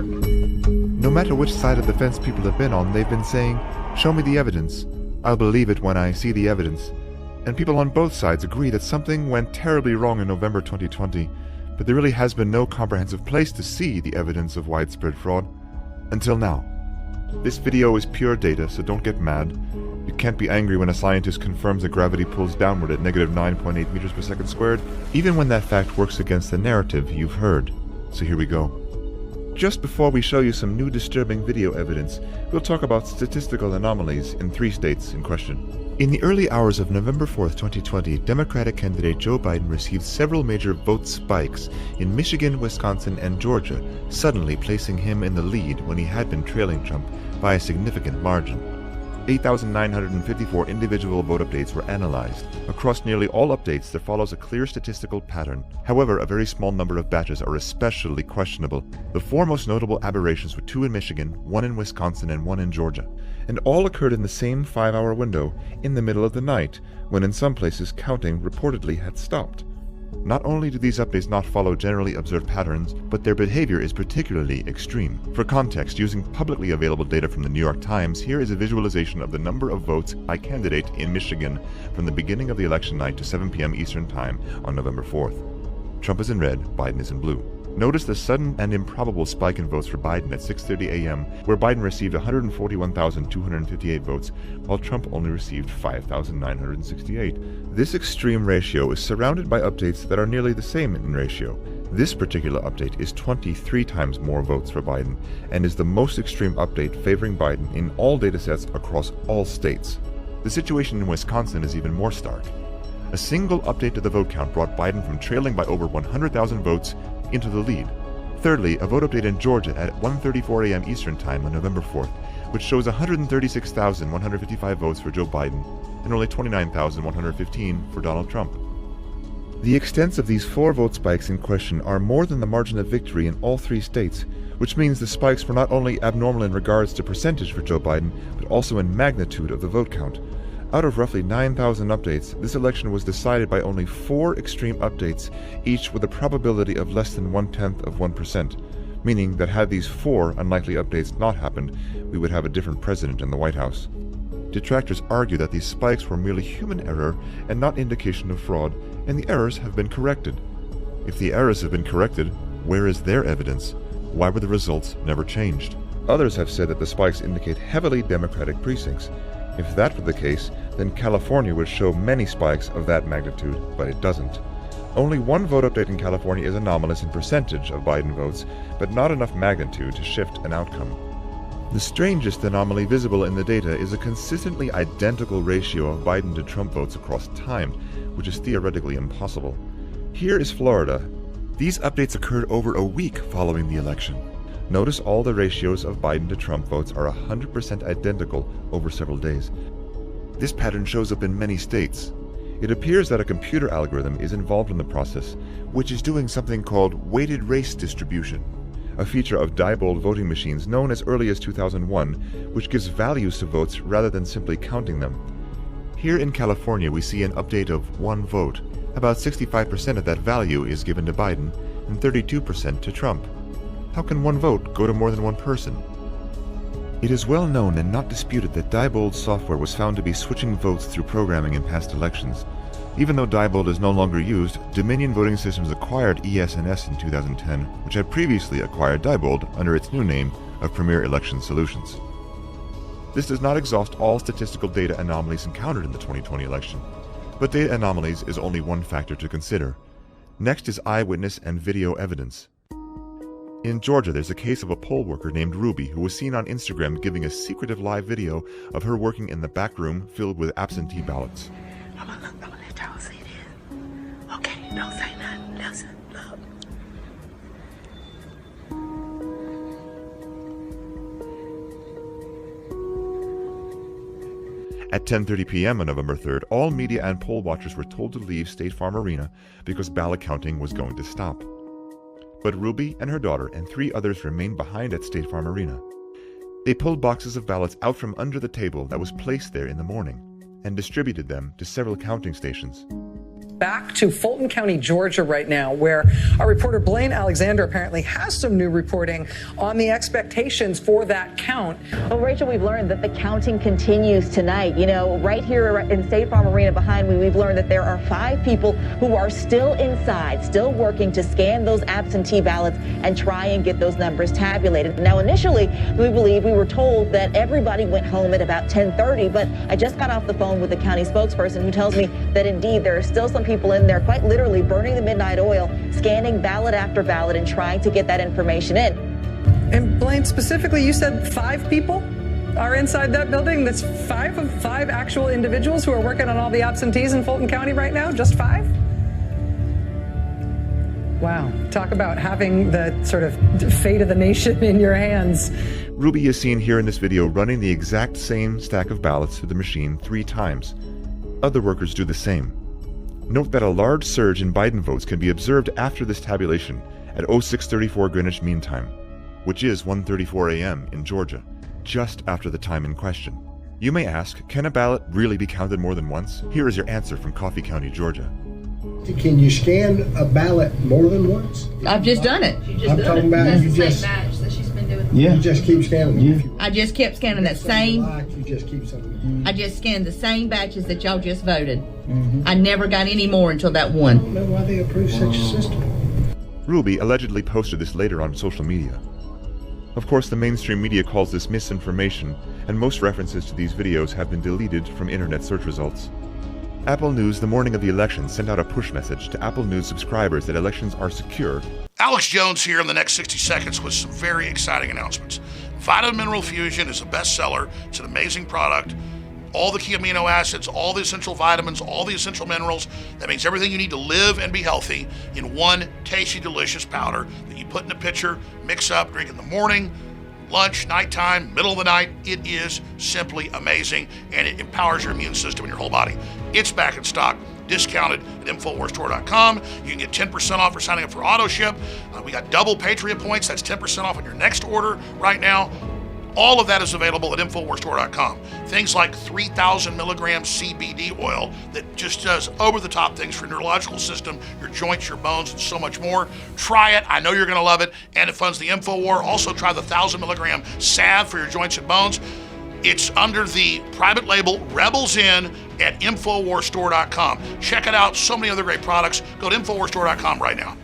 No matter which side of the fence people have been on, they've been saying, "Show me the evidence. I'll believe it when I see the evidence." And people on both sides agree that something went terribly wrong in November 2020, but there really has been no comprehensive place to see the evidence of widespread fraud until now. This video is pure data, so don't get mad. You can't be angry when a scientist confirms that gravity pulls downward at -9.8 meters per second squared, even when that fact works against the narrative you've heard. So here we go. Just before we show you some new disturbing video evidence, we'll talk about statistical anomalies in 3 states in question. In the early hours of November 4th, 2020, Democratic candidate Joe Biden received several major vote spikes in Michigan, Wisconsin, and Georgia, suddenly placing him in the lead when he had been trailing Trump by a significant margin. 8,954 individual vote updates were analyzed. Across nearly all updates, there follows a clear statistical pattern. However, a very small number of batches are especially questionable. The 4 most notable aberrations were 2 in Michigan, 1 in Wisconsin, and 1 in Georgia. And all occurred in the same 5-hour window, in the middle of the night, when in some places counting reportedly had stopped. Not only do these updates not follow generally observed patterns, but their behavior is particularly extreme. For context, using publicly available data from the New York Times, here is a visualization of the number of votes by candidate in Michigan from the beginning of the election night to 7 p.m. Eastern Time on November 4th. Trump is in red, Biden is in blue. Notice the sudden and improbable spike in votes for Biden at 6:30 a.m., where Biden received 141,258 votes, while Trump only received 5,968. This extreme ratio is surrounded by updates that are nearly the same in ratio. This particular update is 23 times more votes for Biden, and is the most extreme update favoring Biden in all datasets across all states. The situation in Wisconsin is even more stark. A single update to the vote count brought Biden from trailing by over 100,000 votes into the lead. Thirdly, a vote update in Georgia at 1:34 a.m. Eastern Time on November 4th, which shows 136,155 votes for Joe Biden and only 29,115 for Donald Trump. The extents of these 4 vote spikes in question are more than the margin of victory in all 3 states, which means the spikes were not only abnormal in regards to percentage for Joe Biden, but also in magnitude of the vote count. Out of roughly 9,000 updates, this election was decided by only 4 extreme updates, each with a probability of less than 0.1%, meaning that had these 4 unlikely updates not happened, we would have a different president in the White House. Detractors argue that these spikes were merely human error and not indication of fraud, and the errors have been corrected. If the errors have been corrected, where is their evidence? Why were the results never changed? Others have said that the spikes indicate heavily Democratic precincts. If that were the case, then California would show many spikes of that magnitude, but it doesn't. Only 1 vote update in California is anomalous in percentage of Biden votes, but not enough magnitude to shift an outcome. The strangest anomaly visible in the data is a consistently identical ratio of Biden to Trump votes across time, which is theoretically impossible. Here is Florida. These updates occurred over a week following the election. Notice all the ratios of Biden to Trump votes are 100% identical over several days. This pattern shows up in many states. It appears that a computer algorithm is involved in the process, which is doing something called weighted race distribution, a feature of Diebold voting machines known as early as 2001, which gives values to votes rather than simply counting them. Here in California, we see an update of 1 vote. About 65% of that value is given to Biden and 32% to Trump. How can 1 vote go to more than 1 person? It is well known and not disputed that Diebold software was found to be switching votes through programming in past elections. Even though Diebold is no longer used, Dominion Voting Systems acquired ES&S in 2010, which had previously acquired Diebold under its new name of Premier Election Solutions. This does not exhaust all statistical data anomalies encountered in the 2020 election, but data anomalies is only one factor to consider. Next is eyewitness and video evidence. In Georgia, there's a case of a poll worker named Ruby who was seen on Instagram giving a secretive live video of her working in the back room filled with absentee ballots. I'm gonna let y'all see this. Okay, don't say nothing. Listen, look. At 10:30 p.m. on November 3rd, all media and poll watchers were told to leave State Farm Arena because ballot counting was going to stop. But Ruby and her daughter and 3 others remained behind at State Farm Arena. They pulled boxes of ballots out from under the table that was placed there in the morning and distributed them to several counting stations. back to Fulton County, Georgia right now, where our reporter Blaine Alexander apparently has some new reporting on the expectations for that count. Well, Rachel, we've learned that the counting continues tonight. You know, right here in State Farm Arena behind me, we've learned that there are 5 people who are still inside, still working to scan those absentee ballots and try and get those numbers tabulated. Now, initially, we were told that everybody went home at about 10:30, but I just got off the phone with the county spokesperson who tells me that indeed there are still some people in there quite literally burning the midnight oil, scanning ballot after ballot and trying to get that information in. And Blaine, specifically, you said 5 people are inside that building? That's 5 of 5 actual individuals who are working on all the absentees in Fulton County right now? Just 5? Wow. Talk about having the sort of fate of the nation in your hands. Ruby is seen here in this video running the exact same stack of ballots through the machine 3 times. Other workers do the same. Note that a large surge in Biden votes can be observed after this tabulation at 0634 Greenwich Mean Time, which is 1:34 a.m. in Georgia, just after the time in question. You may ask, can a ballot really be counted more than once? Here is your answer from Coffee County, Georgia. Can you scan a ballot more than once? I've just done it. I'm talking about That's you the just same batch that she's been doing. you just keep scanning them. If you I just kept scanning that same. like, you just keep scanning. I just scanned the same batches that y'all just voted. I never got any more until that one. I don't know why they approve such a system. Ruby allegedly posted this later on social media. Of course, the mainstream media calls this misinformation, and most references to these videos have been deleted from internet search results. Apple News, the morning of the election, sent out a push message to Apple News subscribers that elections are secure. Alex Jones here in the next 60 seconds with some very exciting announcements. Vitamin Mineral Fusion is a bestseller. It's an amazing product. All the key amino acids, all the essential vitamins, all the essential minerals. That means everything you need to live and be healthy in one tasty, delicious powder that you put in a pitcher, mix up, drink in the morning, lunch, nighttime, middle of the night. It is simply amazing, and it empowers your immune system in your whole body. It's back in stock, discounted at InfoWarsStore.com. You can get 10% off for signing up for auto ship. We got double Patriot points. That's 10% off on your next order right now. All of that is available at InfoWarsStore.com. Things like 3,000 milligrams CBD oil that just does over-the-top things for your neurological system, your joints, your bones, and so much more. Try it. I know you're going to love it, and it funds the InfoWar. Also, try the 1,000 milligram salve for your joints and bones. It's under the private label Rebels In at InfoWarsStore.com. Check it out. So many other great products. Go to InfoWarsStore.com right now.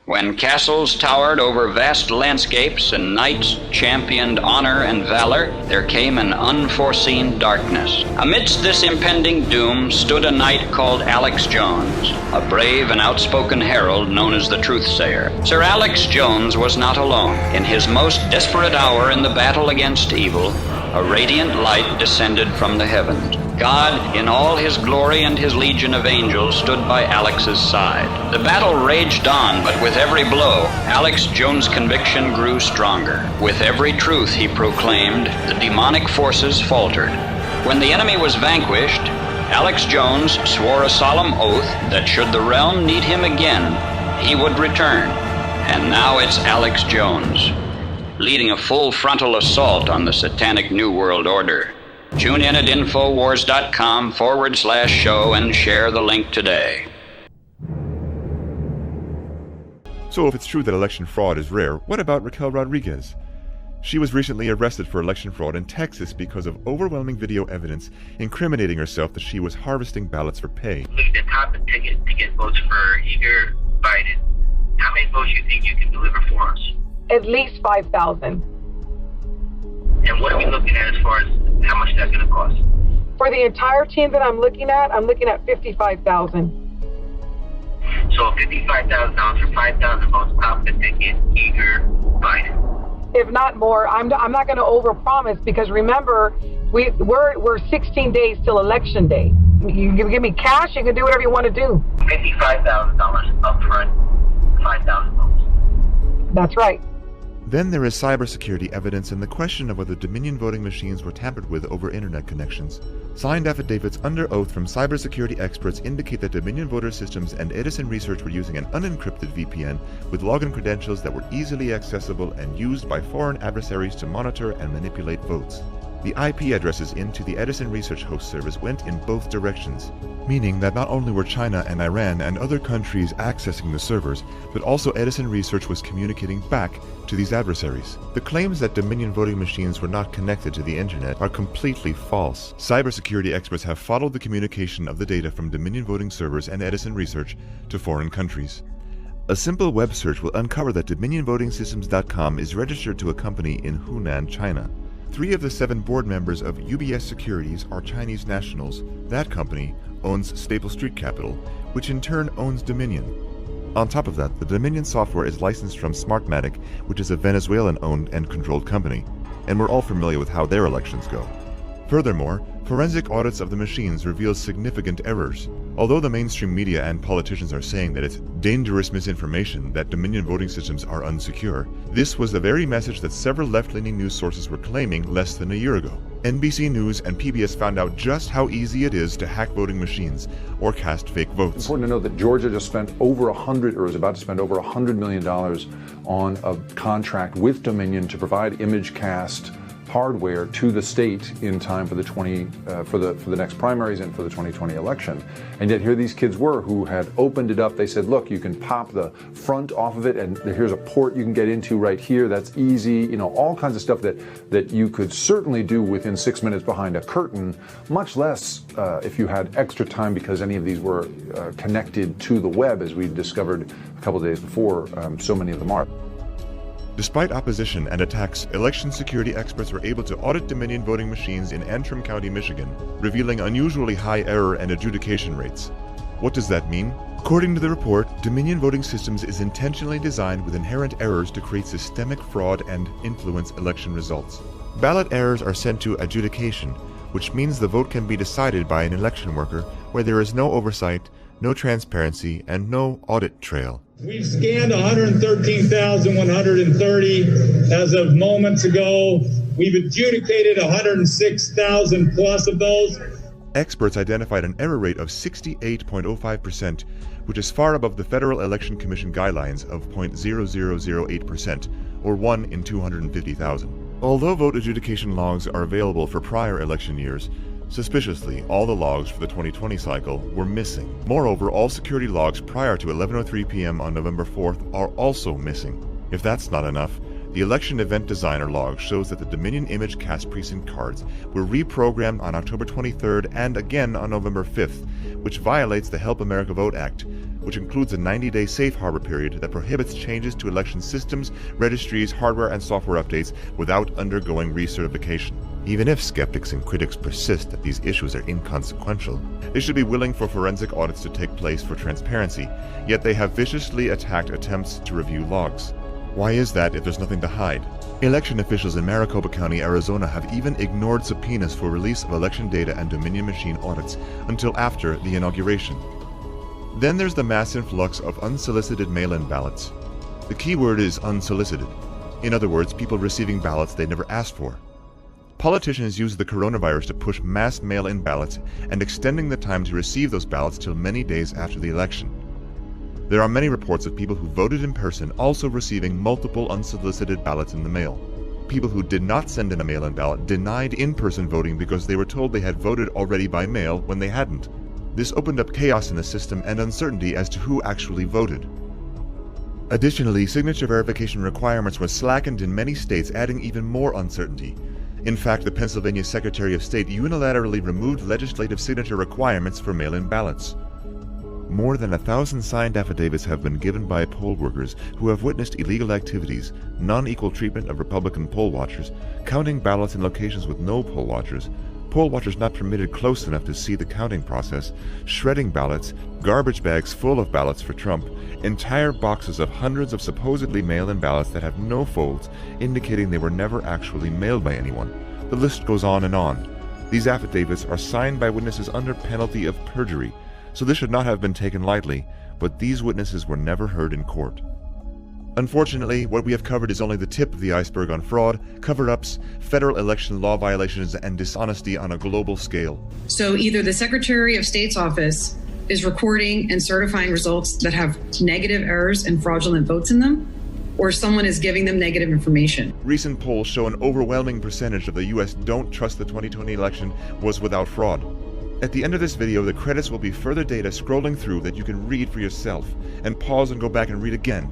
When castles towered over vast landscapes and knights championed honor and valor, there came an unforeseen darkness. Amidst this impending doom stood a knight called Alex Jones, a brave and outspoken herald known as the Truthsayer. Sir Alex Jones was not alone. In his most desperate hour in the battle against evil, a radiant light descended from the heavens. God, in all his glory and his legion of angels, stood by Alex's side. The battle raged on, but with every blow, Alex Jones' conviction grew stronger. With every truth he proclaimed, the demonic forces faltered. When the enemy was vanquished, Alex Jones swore a solemn oath that should the realm need him again, he would return. And now it's Alex Jones, leading a full frontal assault on the satanic New World Order. Tune in at Infowars.com/show and share the link today. So if it's true that election fraud is rare, what about Raquel Rodriguez? She was recently arrested for election fraud in Texas because of overwhelming video evidence incriminating herself that she was harvesting ballots for pay. Look at the top of the ticket to get votes for Eager Biden. How many votes do you think you can deliver for us? At least 5,000. And what are we looking at as far as how much that's going to cost? For the entire team that I'm looking at $55,000. So $55,000 for 5,000 votes, top of the ticket, Eager Biden. If not more, I'm not going to overpromise because remember, we're 16 days till election day. You can give me cash, you can do whatever you want to do. $55,000 up front, 5,000 votes. That's right. Then there is cybersecurity evidence and the question of whether Dominion voting machines were tampered with over internet connections. Signed affidavits under oath from cybersecurity experts indicate that Dominion voter systems and Edison Research were using an unencrypted VPN with login credentials that were easily accessible and used by foreign adversaries to monitor and manipulate votes. the IP addresses into the Edison Research Host service went in both directions, meaning that not only were China and Iran and other countries accessing the servers, but also Edison Research was communicating back to these adversaries. The claims that Dominion voting machines were not connected to the internet are completely false. Cybersecurity experts have followed the communication of the data from Dominion voting servers and Edison Research to foreign countries. A simple web search will uncover that DominionVotingSystems.com is registered to a company in Hunan, China. 3 of the 7 board members of UBS Securities are Chinese nationals. That company owns Staple Street Capital, which in turn owns Dominion. On top of that, the Dominion software is licensed from Smartmatic, which is a Venezuelan-owned and controlled company, and we're all familiar with how their elections go. Furthermore, forensic audits of the machines reveal significant errors. Although the mainstream media and politicians are saying that it's dangerous misinformation that Dominion voting systems are unsecure, this was the very message that several left-leaning news sources were claiming less than a year ago. NBC News and PBS found out just how easy it is to hack voting machines or cast fake votes. It's important to know that Georgia just spent is about to spend over $100 million on a contract with Dominion to provide ImageCast hardware to the state in time for the next primaries and for the 2020 election. And yet here these kids were who had opened it up. They said, look, you can pop the front off of it, and here's a port you can get into right here. That's easy. You know, all kinds of stuff that you could certainly do within 6 minutes behind a curtain, much less if you had extra time because any of these were connected to the web, as we discovered a couple of days before. So many of them are. Despite opposition and attacks, election security experts were able to audit Dominion voting machines in Antrim County, Michigan, revealing unusually high error and adjudication rates. What does that mean? According to the report, Dominion Voting Systems is intentionally designed with inherent errors to create systemic fraud and influence election results. Ballot errors are sent to adjudication, which means the vote can be decided by an election worker where there is no oversight, no transparency, and no audit trail. We've scanned 113,130 as of moments ago. We've adjudicated 106,000 plus of those. Experts identified an error rate of 68.05%, which is far above the Federal Election Commission guidelines of 0.0008%, or 1 in 250,000. Although vote adjudication logs are available for prior election years, suspiciously, all the logs for the 2020 cycle were missing. Moreover, all security logs prior to 11:03 p.m. on November 4th are also missing. If that's not enough, the election event designer log shows that the Dominion ImageCast precinct cards were reprogrammed on October 23rd and again on November 5th, which violates the Help America Vote Act, which includes a 90-day safe harbor period that prohibits changes to election systems, registries, hardware, and software updates without undergoing recertification. Even if skeptics and critics persist that these issues are inconsequential, they should be willing for forensic audits to take place for transparency, yet they have viciously attacked attempts to review logs. Why is that if there's nothing to hide? Election officials in Maricopa County, Arizona have even ignored subpoenas for release of election data and Dominion machine audits until after the inauguration. Then there's the mass influx of unsolicited mail-in ballots. The key word is unsolicited. In other words, people receiving ballots they never asked for. Politicians use the coronavirus to push mass mail-in ballots and extending the time to receive those ballots till many days after the election. There are many reports of people who voted in person also receiving multiple unsolicited ballots in the mail. People who did not send in a mail-in ballot denied in-person voting because they were told they had voted already by mail when they hadn't. This opened up chaos in the system and uncertainty as to who actually voted. Additionally, signature verification requirements were slackened in many states, adding even more uncertainty. In fact, the Pennsylvania Secretary of State unilaterally removed legislative signature requirements for mail-in ballots. More than 1,000 signed affidavits have been given by poll workers who have witnessed illegal activities, non-equal treatment of Republican poll watchers, counting ballots in locations with no poll watchers not permitted close enough to see the counting process, shredding ballots, garbage bags full of ballots for Trump, entire boxes of hundreds of supposedly mail-in ballots that have no folds, indicating they were never actually mailed by anyone. The list goes on and on. These affidavits are signed by witnesses under penalty of perjury, so this should not have been taken lightly, but these witnesses were never heard in court. Unfortunately, what we have covered is only the tip of the iceberg on fraud, cover-ups, federal election law violations, and dishonesty on a global scale. So either the Secretary of State's office is recording and certifying results that have negative errors and fraudulent votes in them, or someone is giving them negative information. Recent polls show an overwhelming percentage of the US don't trust the 2020 election was without fraud. At the end of this video, the credits will be further data scrolling through that you can read for yourself, and pause and go back and read again.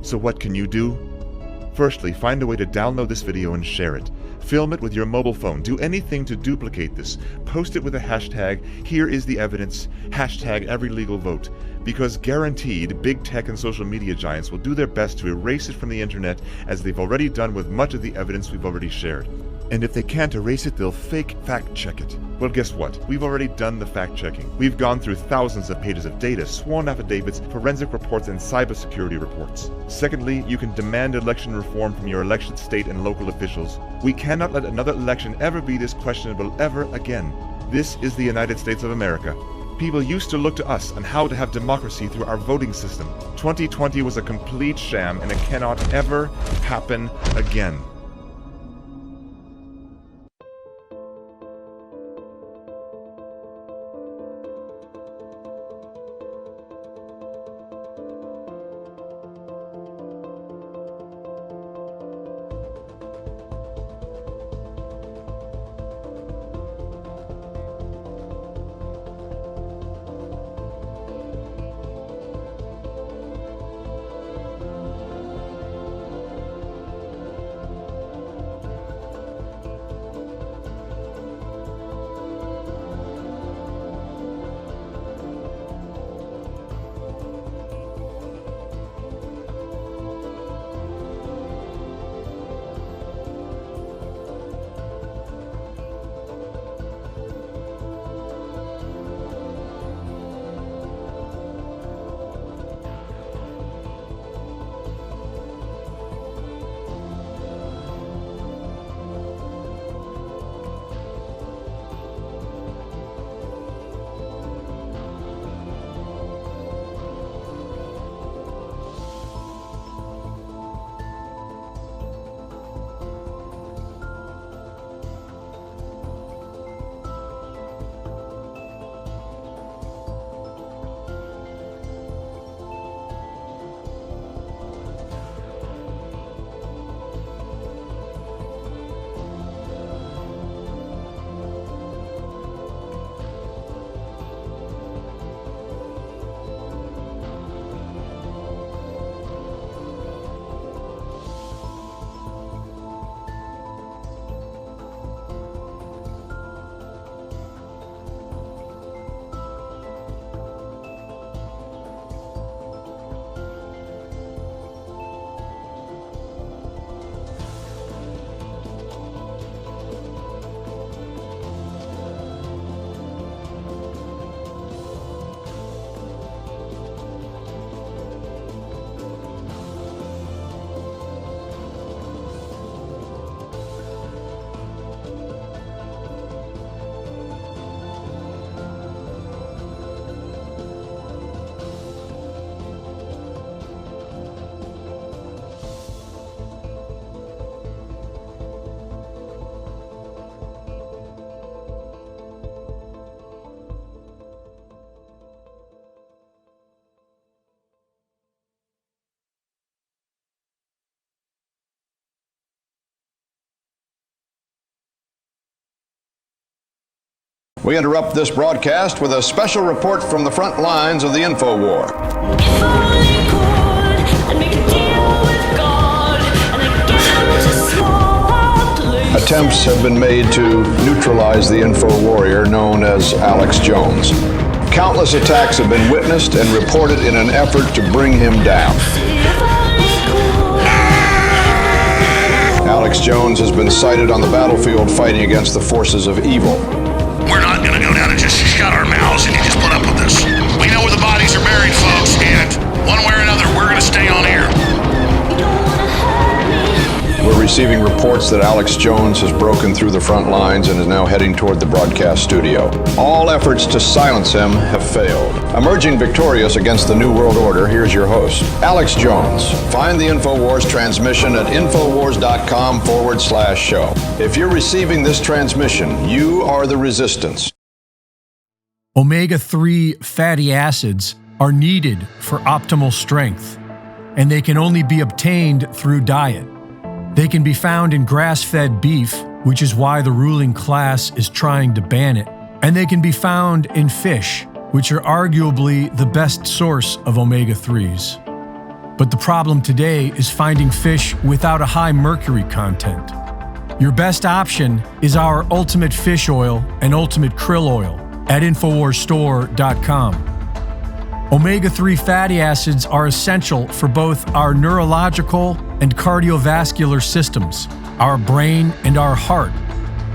So what can you do? Firstly, find a way to download this video and share it. Film it with your mobile phone. Do anything to duplicate this. Post it with a hashtag, here is the evidence, hashtag every legal vote. Because guaranteed, big tech and social media giants will do their best to erase it from the internet, as they've already done with much of the evidence we've already shared. And if they can't erase it, they'll fake fact-check it. Well, guess what? We've already done the fact-checking. We've gone through thousands of pages of data, sworn affidavits, forensic reports, and cybersecurity reports. Secondly, you can demand election reform from your elected state and local officials. We cannot let another election ever be this questionable ever again. This is the United States of America. People used to look to us on how to have democracy through our voting system. 2020 was a complete sham, and it cannot ever happen again. We interrupt this broadcast with a special report from the front lines of the info war. Attempts have been made to neutralize the info warrior known as Alex Jones. Countless attacks have been witnessed and reported in an effort to bring him down. Alex Jones has been sighted on the battlefield fighting against the forces of evil. We're not going to go down and just shut our mouths and you just put up with this. We know where the bodies are buried, folks, and one way or another, we're going to stay on air. We're receiving reports that Alex Jones has broken through the front lines and is now heading toward the broadcast studio. All efforts to silence him have failed. Emerging victorious against the New World Order, here's your host, Alex Jones. Find the InfoWars transmission at infowars.com/show. If you're receiving this transmission, you are the resistance. Omega-3 fatty acids are needed for optimal strength. and they can only be obtained through diet. They can be found in grass-fed beef, which is why the ruling class is trying to ban it, and they can be found in fish, which are arguably the best source of omega-3s. But the problem today is finding fish without a high mercury content. Your best option is our Ultimate Fish Oil and Ultimate Krill Oil at InfoWarsStore.com. Omega-3 fatty acids are essential for both our neurological and cardiovascular systems, our brain and our heart.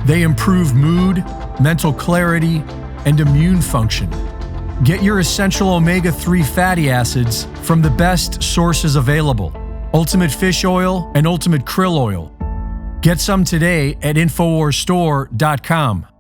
They improve mood, mental clarity, and immune function. Get your essential omega-3 fatty acids from the best sources available, Ultimate Fish Oil and Ultimate Krill Oil. Get some today at InfoWarsStore.com.